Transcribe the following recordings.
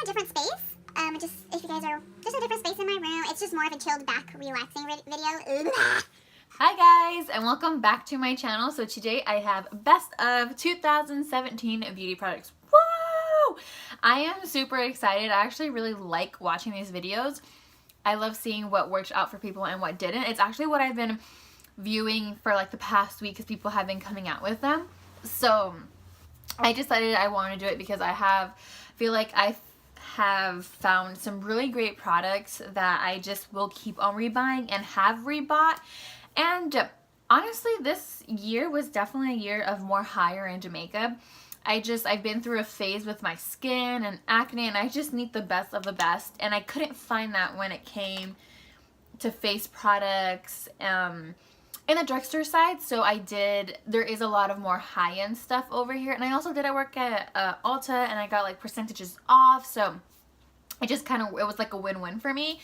in a different space. Just if you guys are just a different space in my room, it's just more of a chilled back, relaxing video. Hi guys, and welcome back to my channel. So today I have best of 2017 beauty products. Woo! I am super excited. I actually really like watching these videos. I love seeing what worked out for people and what didn't. It's actually what I've been viewing for like the past week because people have been coming out with them. So I decided I want to do it because I feel like I have found some really great products that I just will keep on rebuying and have rebought. And honestly, this year was definitely a year of more higher end makeup. I've been through a phase with my skin and acne, and I just need the best of the best, and I couldn't find that when it came to face products in the drugstore side. So there is a lot of more high-end stuff over here, and I also did work at Ulta, and I got like percentages off, so it was like a win-win for me.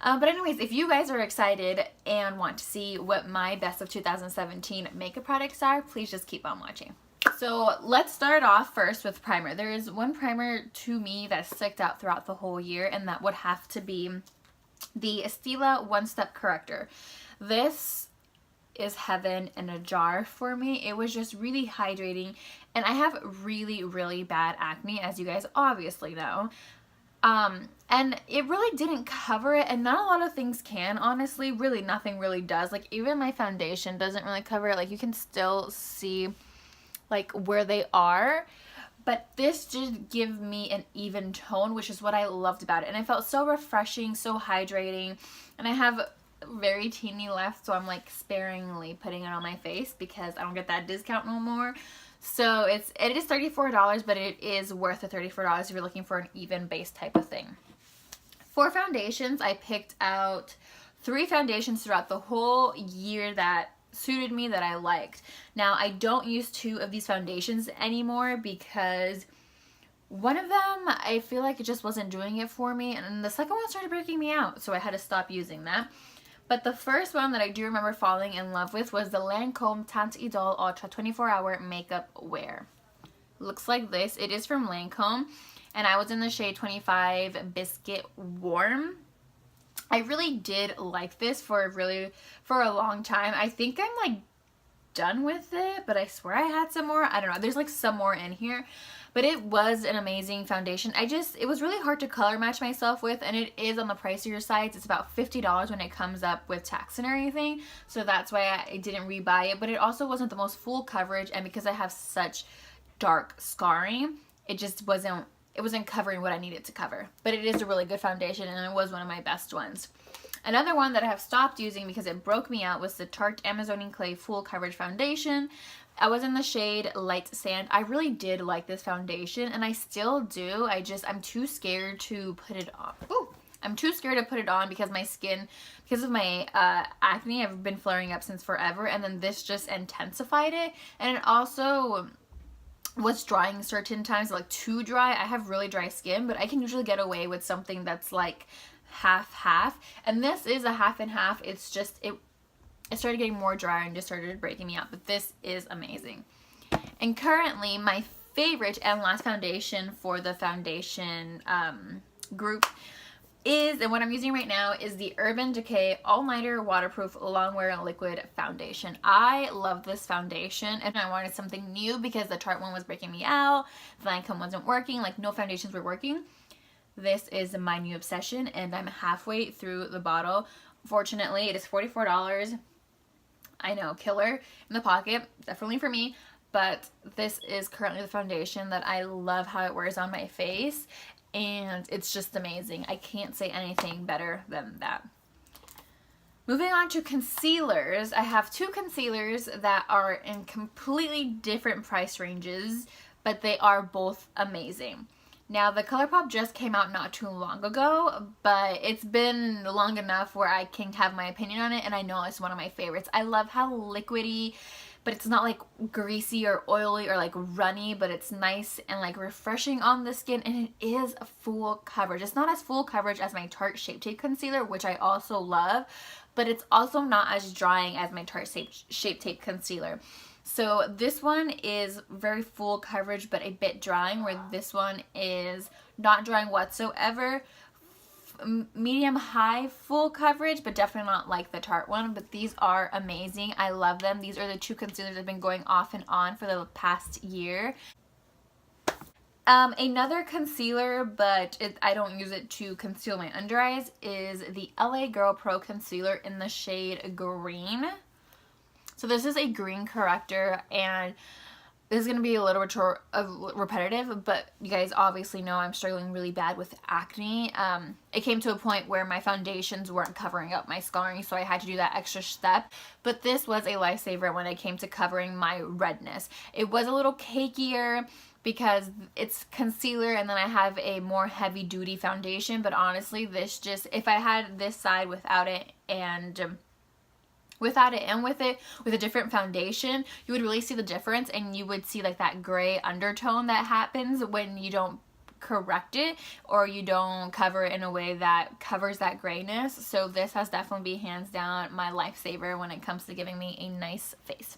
But anyways, if you guys are excited and want to see what my best of 2017 makeup products are, please just keep on watching. So let's start off first with primer. There is one primer to me that stuck out throughout the whole year, and that would have to be the Stila One Step Corrector. This is heaven in a jar for me. It was just really hydrating, and I have really, really bad acne, as you guys obviously know. And it really didn't cover it, and not a lot of things can, honestly. Really, nothing really does. Like, even my foundation doesn't really cover it. Like, you can still see like where they are, but this did give me an even tone, which is what I loved about it. And I felt so refreshing, so hydrating, and I have very teeny left, so I'm like sparingly putting it on my face because I don't get that discount no more. So it is $34, but it is worth the $34 if you're looking for an even base type of thing. For foundations, I picked out 3 foundations throughout the whole year that suited me, that I liked. Now, I don't use 2 of these foundations anymore because one of them, I feel like it just wasn't doing it for me, and the second one started breaking me out, so I had to stop using that. But the first one that I do remember falling in love with was the Lancome Teinte Idole Ultra 24-Hour Makeup Wear. Looks like this. It is from Lancome, and I was in the shade 25 Biscuit Warm. I really did like this for a long time. I think I'm like done with it, but I swear I had some more. I don't know. There's like some more in here. But it was an amazing foundation. It was really hard to color match myself with, and it is on the pricier side. It's about $50 when it comes up with tax and everything. So that's why I didn't rebuy it. But it also wasn't the most full coverage, and because I have such dark scarring, it wasn't covering what I needed to cover. But it is a really good foundation, and it was one of my best ones. Another one that I have stopped using because it broke me out was the Tarte Amazonian Clay Full Coverage Foundation. I was in the shade Light Sand. I really did like this foundation, and I still do. I'm too scared to put it on. Ooh, I'm too scared to put it on because my skin, because of my acne, I've been flaring up since forever, and then this just intensified it. And it also was drying certain times, like too dry. I have really dry skin, but I can usually get away with something that's like half, and this is a half and half. It's just it started getting more dry and just started breaking me out, but this is amazing. And currently my favorite and last foundation for the foundation group is, and what I'm using right now, is the Urban Decay All Nighter Waterproof Longwear Liquid Foundation. I love this foundation, and I wanted something new because the Tarte one was breaking me out, the Lancome wasn't working, like no foundations were working. This is my new obsession, and I'm halfway through the bottle. Fortunately, it is $44. I know, killer in the pocket, definitely for me, but this is currently the foundation that I love how it wears on my face, and it's just amazing. I can't say anything better than that. Moving on to concealers, I have 2 concealers that are in completely different price ranges, but they are both amazing. Now, the ColourPop just came out not too long ago, but it's been long enough where I can have my opinion on it, and I know it's one of my favorites. I love how liquidy, but it's not like greasy or oily or like runny, but it's nice and like refreshing on the skin, and it is a full coverage. It's not as full coverage as my Tarte Shape Tape Concealer, which I also love, but it's also not as drying as my Tarte Shape Tape Concealer. So this one is very full coverage but a bit drying, where this one is not drying whatsoever. Medium high full coverage, but definitely not like the Tarte one. But these are amazing. I love them. These are the two concealers I've been going off and on for the past year. Another concealer, but I don't use it to conceal my under eyes, is the LA Girl Pro Concealer in the shade Green. So this is a green corrector, and this is going to be a little repetitive, but you guys obviously know I'm struggling really bad with acne. It came to a point where my foundations weren't covering up my scarring, so I had to do that extra step. But this was a lifesaver when it came to covering my redness. It was a little cakier because it's concealer, and then I have a more heavy duty foundation, but honestly this just, if I had this side without it and with a different foundation, you would really see the difference, and you would see like that gray undertone that happens when you don't correct it or you don't cover it in a way that covers that grayness. So this has definitely been hands down my lifesaver when it comes to giving me a nice face.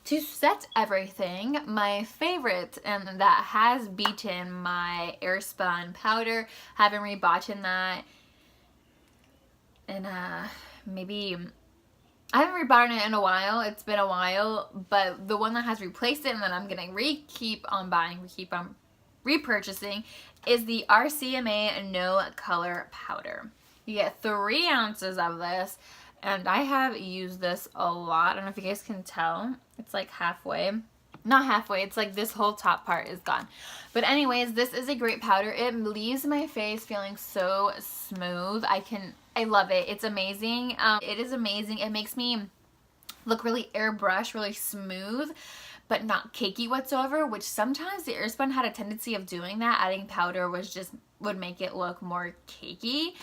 To set everything, my favorite, and that has beaten my Airspun powder, haven't rebought that, and maybe I haven't rebought it in a while. It's been a while, but the one that has replaced it and that I'm gonna keep on repurchasing is the RCMA No Color Powder. You get 3 ounces of this, and I have used this a lot. I don't know if you guys can tell. It's like halfway. Not halfway, it's like this whole top part is gone. But anyways, this is a great powder. It leaves my face feeling so smooth. I love it. It's amazing. It is amazing. It makes me look really airbrush, really smooth, but not cakey whatsoever, which sometimes the Airspun had a tendency of doing that. Adding powder would make it look more cakey.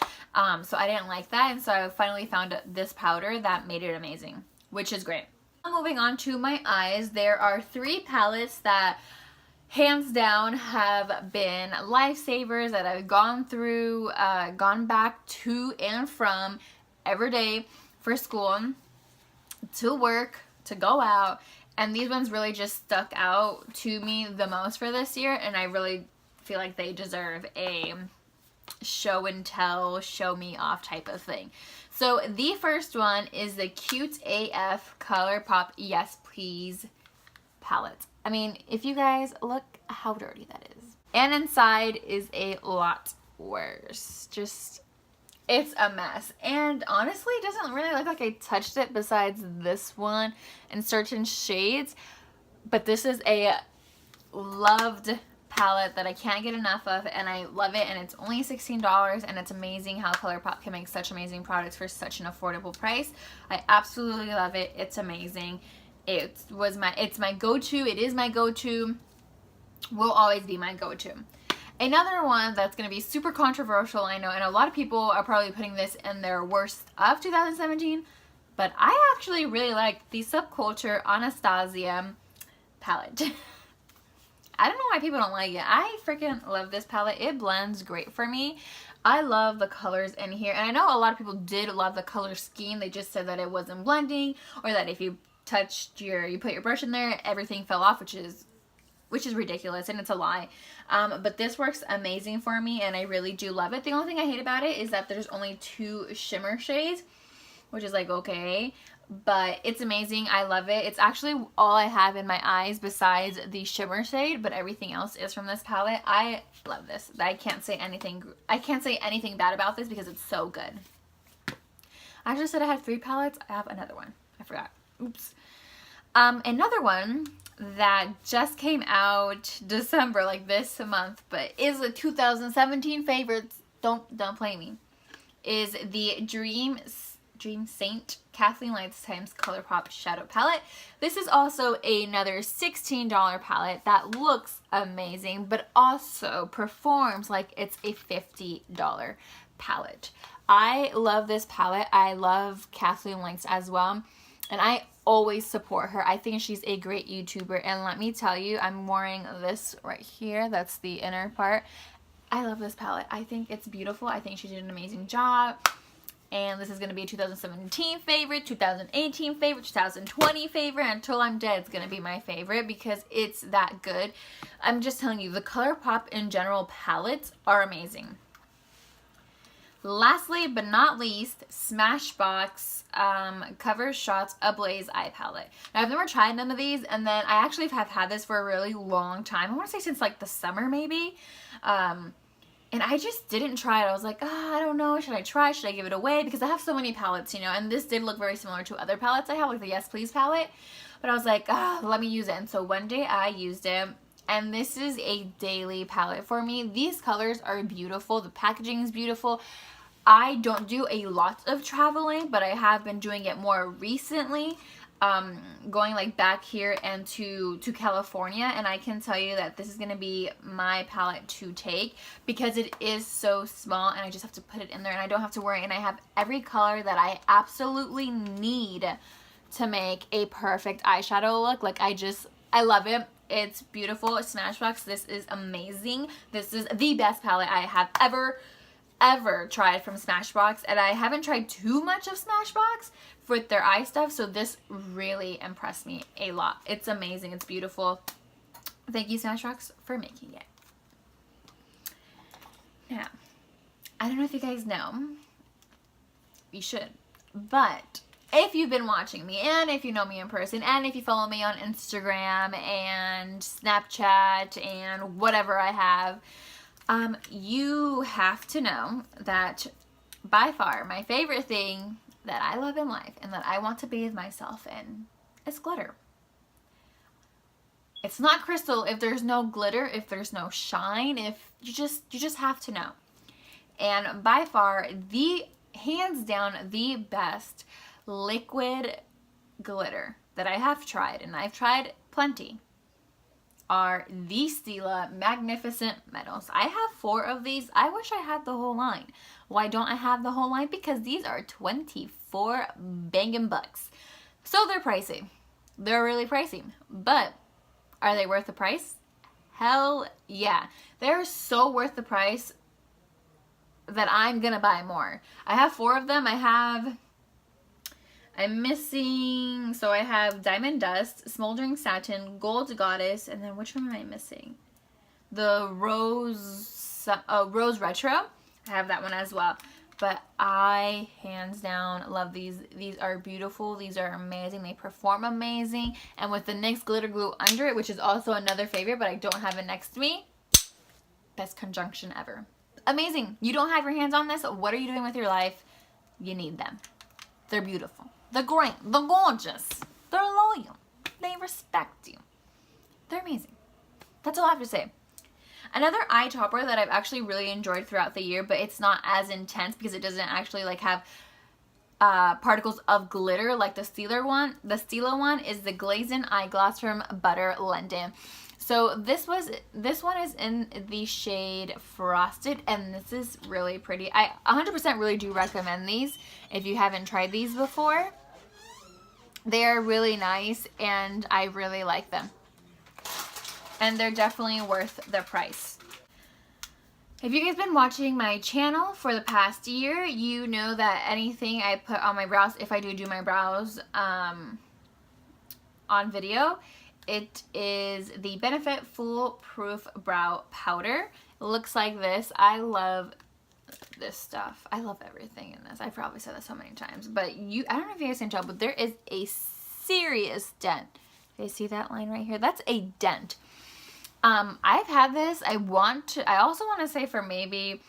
So I didn't like that, and so I finally found this powder that made it amazing, which is great. Moving on to my eyes, there are 3 palettes that hands down have been lifesavers that I've gone through, gone back to and from every day for school, to work, to go out, and these ones really just stuck out to me the most for this year, and I really feel like they deserve a show and tell, show me off type of thing. So the first one is the Cute AF ColourPop Yes Please palette. I mean, if you guys look how dirty that is. And inside is a lot worse. Just, it's a mess. And honestly, it doesn't really look like I touched it besides this one in certain shades. But this is a loved palette that I can't get enough of, and I love it, and it's only $16, and it's amazing how ColourPop can make such amazing products for such an affordable price. I absolutely love it. It's amazing. It's my go-to. It is my go-to. Will always be my go-to. Another one that's going to be super controversial, I know, and a lot of people are probably putting this in their worst of 2017, but I actually really like the Subculture Anastasia palette. I don't know why people don't like it. I freaking love this palette. It blends great for me. I love the colors in here. And I know a lot of people did love the color scheme. They just said that it wasn't blending, or that if you you put your brush in there, everything fell off, which is ridiculous, and it's a lie. But this works amazing for me, and I really do love it. The only thing I hate about it is that there's only 2 shimmer shades, which is like, okay. But it's amazing. I love it. It's actually all I have in my eyes besides the shimmer shade, but everything else is from this palette. I love this. I can't say anything bad about this because it's so good. I just said I had 3 palettes. I have another one. I forgot. Oops. Another one that just came out December, like this month, but is a 2017 favorite, don't play me, is the Dream Saint Kathleen Lifetime's ColourPop Shadow Palette. This is also another $16 palette that looks amazing, but also performs like it's a $50 palette. I love this palette. I love Kathleen Lights as well, and I always support her. I think she's a great YouTuber, and let me tell you, I'm wearing this right here. That's the inner part. I love this palette. I think it's beautiful. I think she did an amazing job. And this is going to be a 2017 favorite, 2018 favorite, 2020 favorite. Until I'm dead, it's going to be my favorite because it's that good. I'm just telling you, the ColourPop in general palettes are amazing. Lastly, but not least, Smashbox Cover Shots Ablaze Eye Palette. Now, I've never tried none of these, and then I actually have had this for a really long time. I want to say since like the summer, maybe. And I just didn't try it. I was like, oh, I don't know. Should I try? Should I give it away? Because I have so many palettes, you know. And this did look very similar to other palettes I have, like the Yes Please palette. But I was like, let me use it. And so one day I used it. And this is a daily palette for me. These colors are beautiful. The packaging is beautiful. I don't do a lot of traveling, but I have been doing it more recently. Going like back here and to California, and I can tell you that this is going to be my palette to take because it is so small and I just have to put it in there and I don't have to worry, and I have every color that I absolutely need to make a perfect eyeshadow look. Like I love it. It's beautiful. Smashbox, this is amazing. This is the best palette I have ever tried from Smashbox, and I haven't tried too much of Smashbox with their eye stuff, so this really impressed me a lot. It's amazing. It's beautiful. Thank you, Smashbox, for making it. Now, I don't know if you guys know, you should, but if you've been watching me, and if you know me in person, and if you follow me on Instagram and Snapchat and whatever I have, you have to know that by far my favorite thing that I love in life and that I want to bathe myself in is glitter. It's not crystal if there's no glitter, if there's no shine, if you just have to know. And by far, the hands down the best liquid glitter that I have tried, and I've tried plenty, are the Stila Magnificent Metals. I have 4 of these. I wish I had the whole line. Why don't I have the whole line? Because these are 24 bangin' bucks. So they're pricey. They're really pricey. But are they worth the price? Hell yeah. They're so worth the price that I'm gonna buy more. I have 4 of them. I'm missing, so I have Diamond Dust, Smoldering Satin, Gold Goddess, and then which one am I missing? The Rose Retro. I have that one as well. But I, hands down, love these. These are beautiful. These are amazing. They perform amazing. And with the NYX Glitter Glue under it, which is also another favorite, but I don't have it next to me, best conjunction ever. Amazing. You don't have your hands on this? What are you doing with your life? You need them. They're beautiful. They're great. They're gorgeous. They're loyal. They respect you. They're amazing. That's all I have to say. Another eye topper that I've actually really enjoyed throughout the year, but it's not as intense because it doesn't actually like have particles of glitter like the Stila one. The Stila one is the Glazing Eyeglass from Butter London. So this one is in the shade Frosted, and this is really pretty. I 100% really do recommend these if you haven't tried these before. They are really nice, and I really like them. And they're definitely worth the price. If you guys been watching my channel for the past year, you know that anything I put on my brows, if I do my brows on video, it is the Benefit Foolproof Brow Powder. It looks like this. I love this stuff. I love everything in this. I've probably said this so many times, but I don't know if you guys can tell, but there is a serious dent. You see that line right here? That's a dent. I've had this. I also want to say for maybe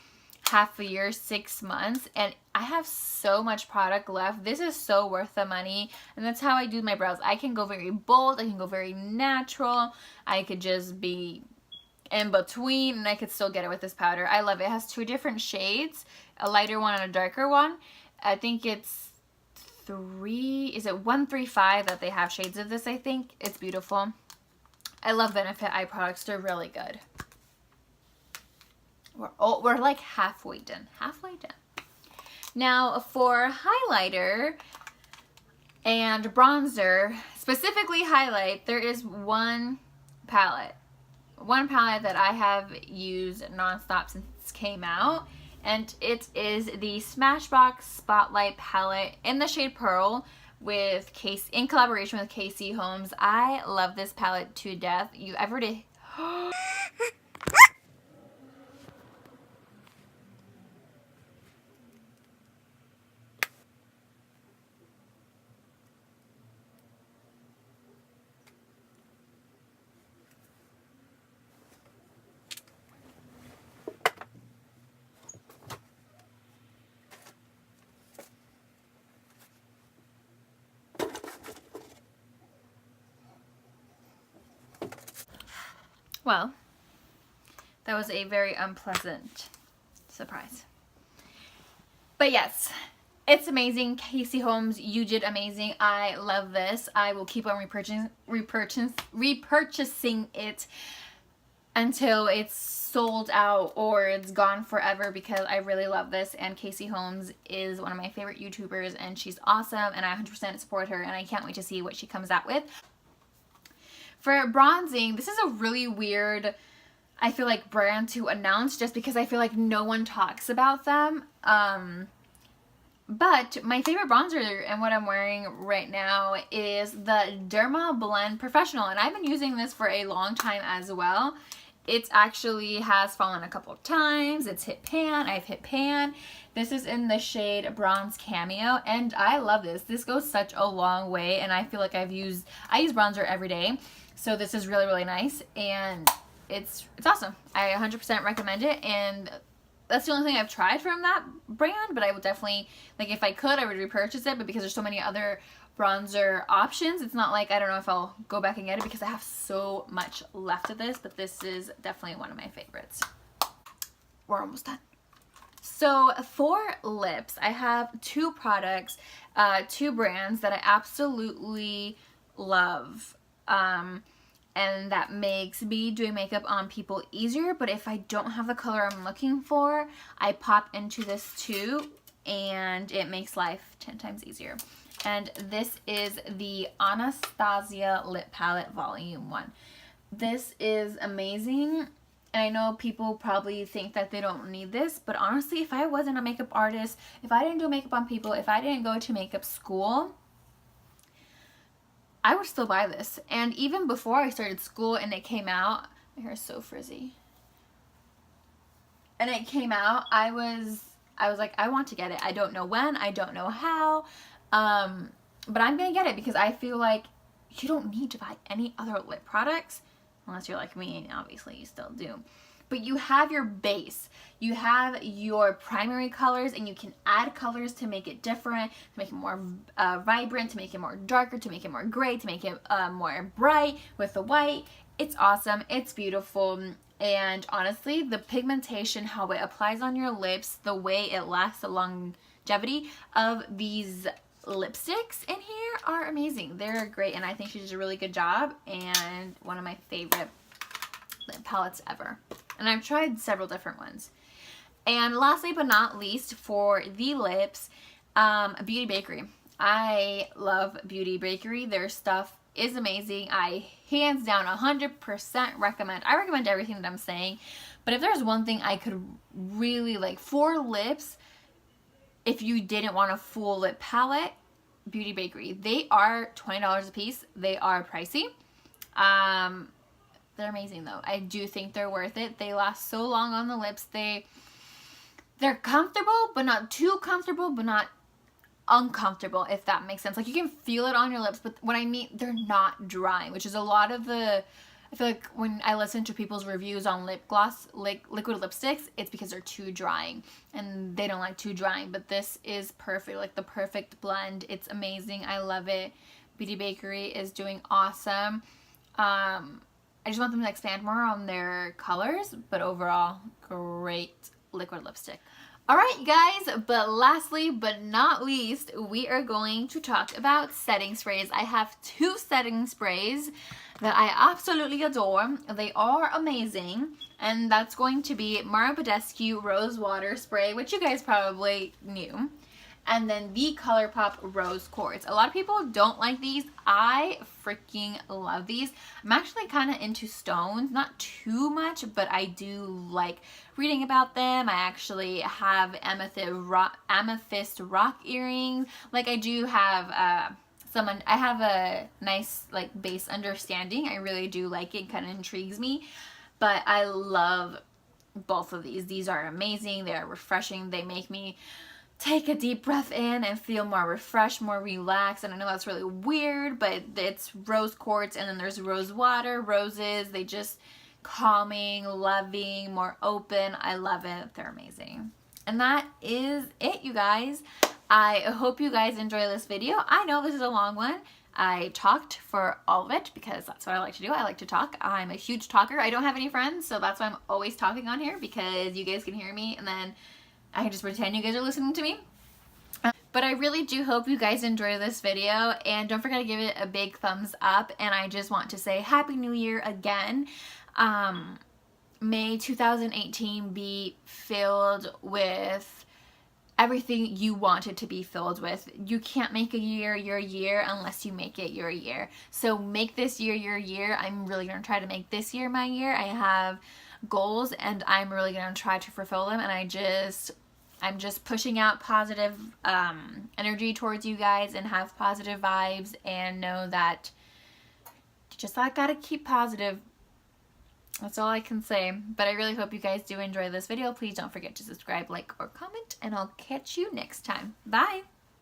half a year, 6 months, and I have so much product left. This is so worth the money, and that's how I do my brows. I can go very bold. I can go very natural. I could just be in between, and I could still get it with this powder. I love it. It has 2 different shades, a lighter one and a darker one. I think it's 135 that they have shades of this, I think. It's beautiful. I love Benefit eye products. They're really good. We're like halfway done. Halfway done. Now for highlighter and bronzer, specifically highlight, there is one palette that I have used nonstop since it came out, and it is the Smashbox Spotlight palette in the shade Pearl with in collaboration with Casey Holmes. I love this palette to death. You ever did? Well, that was a very unpleasant surprise. But yes, it's amazing. Casey Holmes, you did amazing. I love this. I will keep on repurchasing it until it's sold out or it's gone forever, because I really love this, and Casey Holmes is one of my favorite YouTubers, and she's awesome, and I 100% support her, and I can't wait to see what she comes out with. For bronzing, this is a really weird, I feel like, brand to announce, just because I feel like no one talks about them. But my favorite bronzer and what I'm wearing right now is the Derma Blend Professional, and I've been using this for a long time as well. It actually has fallen a couple of times. It's hit pan. I've hit pan. This is in the shade Bronze Cameo, and I love this. This goes such a long way, and I feel like I use bronzer every day. So this is really, really nice, and it's awesome. I 100% recommend it, and that's the only thing I've tried from that brand, but I would definitely, like, if I could, I would repurchase it, but because there's so many other bronzer options, it's not like, I don't know if I'll go back and get it, because I have so much left of this, but this is definitely one of my favorites. We're almost done. So for lips, I have two products, two brands that I absolutely love. And that makes me doing makeup on people easier, but if I don't have the color I'm looking for, I pop into this too, and it makes life 10 times easier. And this is the Anastasia Lip Palette Volume 1. This is amazing, and I know people probably think that they don't need this, but honestly, if I wasn't a makeup artist, if I didn't do makeup on people, if I didn't go to makeup school, I would still buy this. And even before I started school and it came out, my hair is so frizzy, and it came out, I was like, I want to get it. I don't know when, I don't know how, but I'm gonna get it, because I feel like you don't need to buy any other lip products unless you're like me, and obviously you still do. But you have your base, you have your primary colors, and you can add colors to make it different, to make it more vibrant, to make it more darker, to make it more gray, to make it more bright with the white. It's awesome, it's beautiful, and honestly, the pigmentation, how it applies on your lips, the way it lasts, the longevity of these lipsticks in here are amazing. They're great, and I think she did a really good job, and one of my favorite lip palettes ever. And I've tried several different ones. And lastly but not least, for the lips, Beauty Bakery. I love Beauty Bakery. Their stuff is amazing. I hands down 100% recommend. I recommend everything that I'm saying. But if there's one thing I could really like for lips, if you didn't want a full lip palette, Beauty Bakery. They are $20 a piece. They are pricey. They're amazing though. I do think they're worth it. They last so long on the lips. They're comfortable, but not too comfortable, but not uncomfortable, if that makes sense. Like, you can feel it on your lips, but what I mean, they're not drying, which is a lot of the, I feel like when I listen to people's reviews on lip gloss, like liquid lipsticks, it's because they're too drying, and they don't like too drying, but this is perfect, like the perfect blend. It's amazing. I love it. Beauty Bakery is doing awesome. I just want them to expand more on their colors, but overall, great liquid lipstick. Alright guys, but lastly but not least, we are going to talk about setting sprays. I have two setting sprays that I absolutely adore. They are amazing, and that's going to be Mara Badescu Rose Water Spray, which you guys probably knew. And then the ColourPop Rose Quartz. A lot of people don't like these. I freaking love these. I'm actually kind of into stones, not too much, but I do like reading about them. I actually have amethyst rock earrings. Like I do have I have a nice like base understanding. I really do like it. Kind of intrigues me. But I love both of these. These are amazing. They are refreshing. They make me take a deep breath in and feel more refreshed, more relaxed. And I know that's really weird, but it's rose quartz, and then there's rose water, roses. They just calming, loving, more open. I love it. They're amazing. And that is it, you guys. I hope you guys enjoy this video. I know this is a long one. I talked for all of it because that's what I like to do. I like to talk. I'm a huge talker. I don't have any friends, so that's why I'm always talking on here, because you guys can hear me and then I can just pretend you guys are listening to me. But I really do hope you guys enjoy this video, and don't forget to give it a big thumbs up. And I just want to say Happy New Year again. May 2018 be filled with everything you want it to be filled with. You can't make a year your year unless you make it your year. So make this year your year. I'm really going to try to make this year my year. I have goals and I'm really going to try to fulfill them, and I'm just pushing out positive energy towards you guys, and have positive vibes, and know that just I gotta keep positive. That's all I can say. But I really hope you guys do enjoy this video. Please don't forget to subscribe, like, or comment, and I'll catch you next time. Bye!